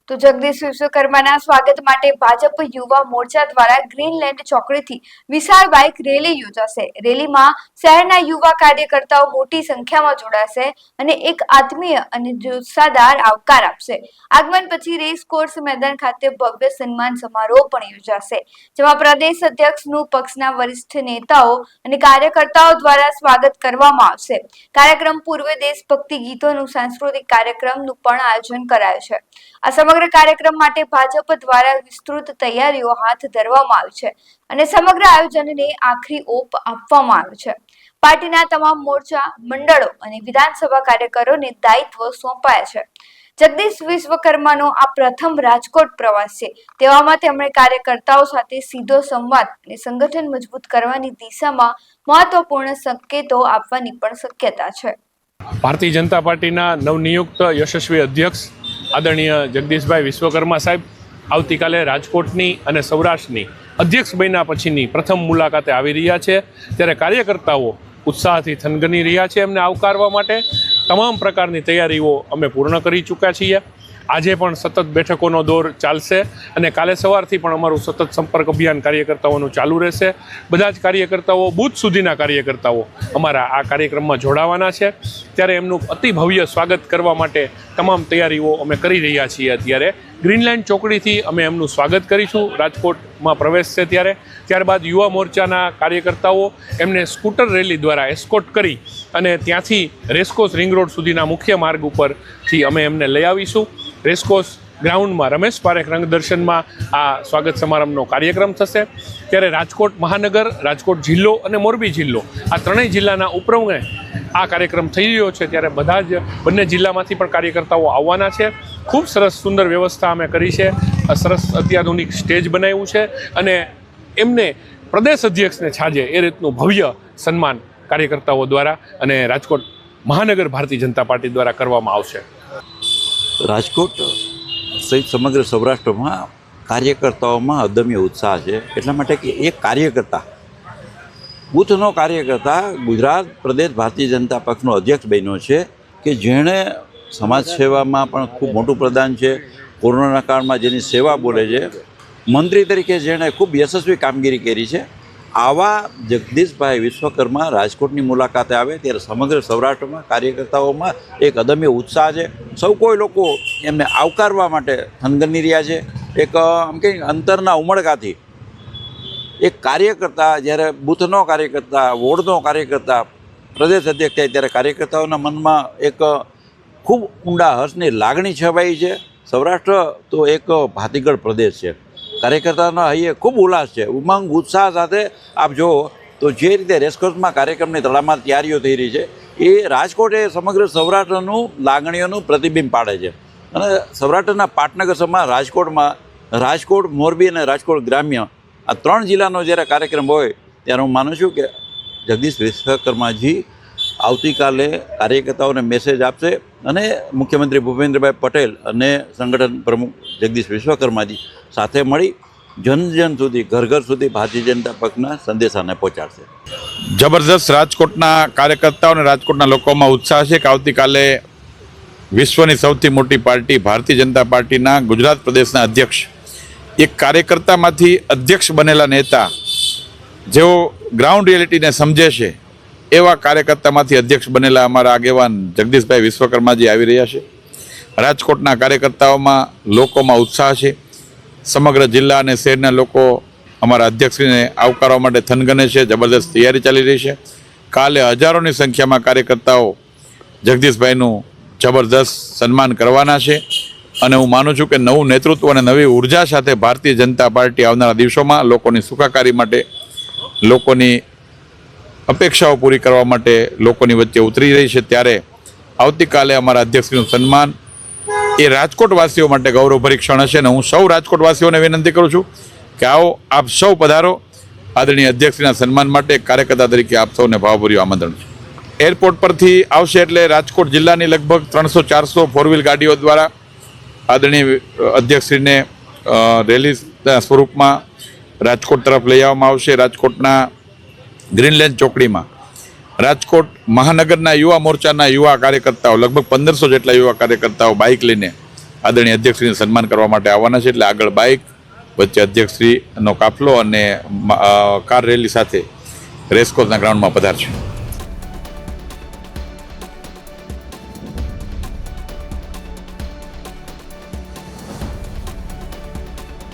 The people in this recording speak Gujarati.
તો જગદીશ વિશ્વકર્માના સ્વાગત માટે ભાજપ યુવા મોરચા દ્વારા ગ્રીનલેન્ડ ચોકડીથી વિશાળ બાઇક રેલી યોજાશે। રેલીમાં શહેરના યુવા કાર્યકર્તાઓ મોટી સંખ્યામાં જોડાશે અને એક આત્મીય અને જુસ્સાદાર આવકાર આપશે। આગમન પછી રેસ કોર્સ મેદાન ખાતે ભવ્ય સન્માન સમારોહ પણ યોજાશે, જેમાં પ્રદેશ અધ્યક્ષનું પક્ષના વરિષ્ઠ નેતાઓ અને કાર્યકર્તાઓ દ્વારા સ્વાગત કરવામાં આવશે। કાર્યક્રમ પૂર્વે દેશભક્તિ ગીતોનું સાંસ્કૃતિક કાર્યક્રમનું પણ આયોજન કરાયું છે। આ સમગ્ર કાર્યક્રમ માટે ભાજપ દ્વારા વિસ્તૃત તૈયારીઓ હાથ ધરવામાં આવી છે અને સમગ્ર આયોજનને આખરી ઓપ આપવામાં આવ્યો છે। પાર્ટીના તમામ મોરચા મંડળો અને વિધાનસભા કાર્યકરોને દાયિત્વ સોંપાયા છે। જગદીશ વિશ્વકર્માનો આ પ્રથમ રાજકોટ પ્રવાસ છે, તેવામાં તેમણે કાર્યકર્તાઓ સાથે સીધો સંવાદ અને સંગઠન મજબૂત કરવાની દિશામાં મહત્વપૂર્ણ સંકેતો આપવાની પણ શક્યતા છે। ભારતીય જનતા પાર્ટીના નવનિયુક્ત યશસ્વી અધ્યક્ષ આદરણીય જગદીશભાઈ વિશ્વકર્મા સાહેબ આવતીકાલે રાજકોટની અને સૌરાષ્ટ્રની અધ્યક્ષ બન્યા પછીની પ્રથમ મુલાકાતે આવી રહ્યા છે, ત્યારે કાર્યકર્તાઓ ઉત્સાહથી થનગની રહ્યા છે। એમને આવકારવા માટે તમામ પ્રકારની તૈયારીઓ અમે પૂર્ણ કરી ચૂક્યા છીએ। આજે પણ સતત બેઠકોનો દોર ચાલશે અને કાલે સવારથી પણ અમારું સતત સંપર્ક અભિયાન કાર્યકર્તાઓનું ચાલુ રહેશે। બધા જ કાર્યકર્તાઓ બૂથ સુધીના કાર્યકર્તાઓ અમારા આ કાર્યક્રમમાં જોડાવાના છે, ત્યારે એમનું અતિ ભવ્ય સ્વાગત કરવા માટે તમામ તૈયારીઓ અમે કરી રહ્યા છીએ। અત્યારે ગ્રીનલેન્ડ ચોકડીથી અમે એમનું સ્વાગત કરીશું, રાજકોટમાં પ્રવેશ છે ત્યારે। ત્યારબાદ યુવા મોરચાના કાર્યકર્તાઓ એમને સ્કૂટર રેલી દ્વારા એસ્કોર્ટ કરી અને ત્યાંથી રેસકોર્સ રિંગ રોડ સુધીના મુખ્ય માર્ગ ઉપરથી અમે એમને લઈ આવીશું। રેસકોર્સ ગ્રાઉન્ડમાં રમેશ પારેખ રંગદર્શનમાં આ સ્વાગત સમારંભનો કાર્યક્રમ થશે। ત્યારે રાજકોટ મહાનગર, રાજકોટ જિલ્લો અને મોરબી જિલ્લો આ ત્રણેય જિલ્લાના ઉપક્રમે આ કાર્યક્રમ થઈ રહ્યો છે, ત્યારે બધા જ બંને જિલ્લામાંથી પણ કાર્યકર્તાઓ આવવાના છે। ખૂબ સરસ સુંદર વ્યવસ્થા અમે કરી છે, સરસ અત્યાધુનિક સ્ટેજ બનાવ્યું છે અને એમને પ્રદેશ અધ્યક્ષને છાજે એ રીતનું ભવ્ય સન્માન કાર્યકર્તાઓ દ્વારા અને રાજકોટ મહાનગર ભારતીય જનતા પાર્ટી દ્વારા કરવામાં આવશે। રાજકોટ સહિત સમગ્ર સૌરાષ્ટ્રમાં કાર્યકર્તાઓમાં અદમ્ય ઉત્સાહ છે, એટલા માટે કે એક કાર્યકર્તા બૂથનો કાર્યકર્તા ગુજરાત પ્રદેશ ભારતીય જનતા પક્ષનો અધ્યક્ષ બન્યો છે કે જેણે સમાજ સેવામાં પણ ખૂબ મોટું પ્રદાન છે। કોરોના કાળમાં જેની સેવા બોલે છે, મંત્રી તરીકે જેણે ખૂબ યશસ્વી કામગીરી કરી છે, આવા જગદીશભાઈ વિશ્વકર્મા રાજકોટની મુલાકાતે આવે ત્યારે સમગ્ર સૌરાષ્ટ્રમાં કાર્યકર્તાઓમાં એક અદમ્ય ઉત્સાહ છે। સૌ કોઈ લોકો એમને આવકારવા માટે થનગની રહ્યા છે। એક આમ કે અંતરના ઉમળકાથી એક કાર્યકર્તા જ્યારે બૂથનો કાર્યકર્તા, વોર્ડનો કાર્યકર્તા પ્રદેશ અધ્યક્ષ થાય ત્યારે કાર્યકર્તાઓના મનમાં એક ખૂબ ઊંડા હર્ષની લાગણી છવાઈ છે। સૌરાષ્ટ્ર તો એક ભાતીગળ પ્રદેશ છે, કાર્યકર્તાઓના અહીંયા ખૂબ ઉલ્લાસ છે, ઉમંગ ઉત્સાહ સાથે આપ જુઓ તો જે રીતે રેસકોર્સમાં કાર્યક્રમની તડામાર તૈયારીઓ થઈ રહી છે, એ રાજકોટ એ સમગ્ર સૌરાષ્ટ્રનું લાગણીઓનું પ્રતિબિંબ પાડે છે। અને સૌરાષ્ટ્રના પાટનગર સમાન રાજકોટ, મોરબી અને રાજકોટ ગ્રામ્ય આ ત્રણ જિલ્લાનો જ્યારે કાર્યક્રમ હોય ત્યારે હું માનું છું કે જગદીશ વિશ્વકર્માજી આવતીકાલે કાર્યકર્તાઓને મેસેજ આપશે અને મુખ્યમંત્રી ભૂપેન્દ્રભાઈ પટેલ અને સંગઠન પ્રમુખ જગદીશ વિશ્વકર્માજી સાથે મળી જન સુધી, ઘર ઘર સુધી ભારતીય જનતા પક્ષના સંદેશાને પહોંચાડશે। જબરદસ્ત રાજકોટના કાર્યકર્તાઓ અને રાજકોટના લોકોમાં ઉત્સાહ છે કે આવતીકાલે વિશ્વની સૌથી મોટી પાર્ટી ભારતીય જનતા પાર્ટીના ગુજરાત પ્રદેશના અધ્યક્ષ, એક કાર્યકર્તામાંથી અધ્યક્ષ બનેલા નેતા જેઓ ગ્રાઉન્ડ રિયાલિટીને સમજે છે, એવા કાર્યકર્તામાંથી અધ્યક્ષ બનેલા અમારા આગેવાન જગદીશભાઈ વિશ્વકર્માજી આવી રહ્યા છે। રાજકોટના કાર્યકર્તાઓમાં લોકોમાં ઉત્સાહ છે। સમગ્ર જિલ્લા અને શહેરના લોકો અમારા અધ્યક્ષને આવકારવા માટે થનગને છે, જબરદસ્ત તૈયારી ચાલી રહી છે। કાલે હજારોની સંખ્યામાં કાર્યકર્તાઓ જગદીશભાઈનું જબરદસ્ત સન્માન કરવાના છે અને હું માનું છું કે નવું નેતૃત્વ અને નવી ઉર્જા સાથે ભારતીય જનતા પાર્ટી આવનારા દિવસોમાં લોકોની સુખાકારી માટે, લોકોની અપેક્ષાઓ પૂરી કરવા માટે લોકોની વચ્ચે ઉતરી રહી છે। ત્યારે આવતીકાલે અમારા અધ્યક્ષનું સન્માન એ રાજકોટવાસીઓ માટે ગૌરવભરી ક્ષણ હશે અને હું સૌ રાજકોટવાસીઓને વિનંતી કરું છું કે આવો આપ સૌ પધારો। આદરણીય અધ્યક્ષના સન્માન માટે કાર્યકર્તા તરીકે આપ સૌને ભાવભર્યું આમંત્રણ છે। એરપોર્ટ પરથી આવશે એટલે રાજકોટ જિલ્લાની લગભગ 300-400 ફોરવ્હીલ ગાડીઓ દ્વારા આદરણીય અધ્યક્ષશ્રીને રેલીના સ્વરૂપમાં રાજકોટ તરફ લઈ આવવામાં આવશે। રાજકોટના ગ્રીનલેન્ડ ચોકડીમાં રાજકોટ મહાનગરના યુવા મોરચાના યુવા કાર્યકર્તાઓ લગભગ 1500 જેટલા યુવા કાર્યકર્તાઓ બાઇક લઈને આદરણીય અધ્યક્ષશ્રીનું સન્માન કરવા માટે આવવાના છે. એટલે આગળ બાઇક, વચ્ચે અધ્યક્ષશ્રીનો કાફલો અને કાર રેલી સાથે રેસકોર્સના ગ્રાઉન્ડમાં પધારશે.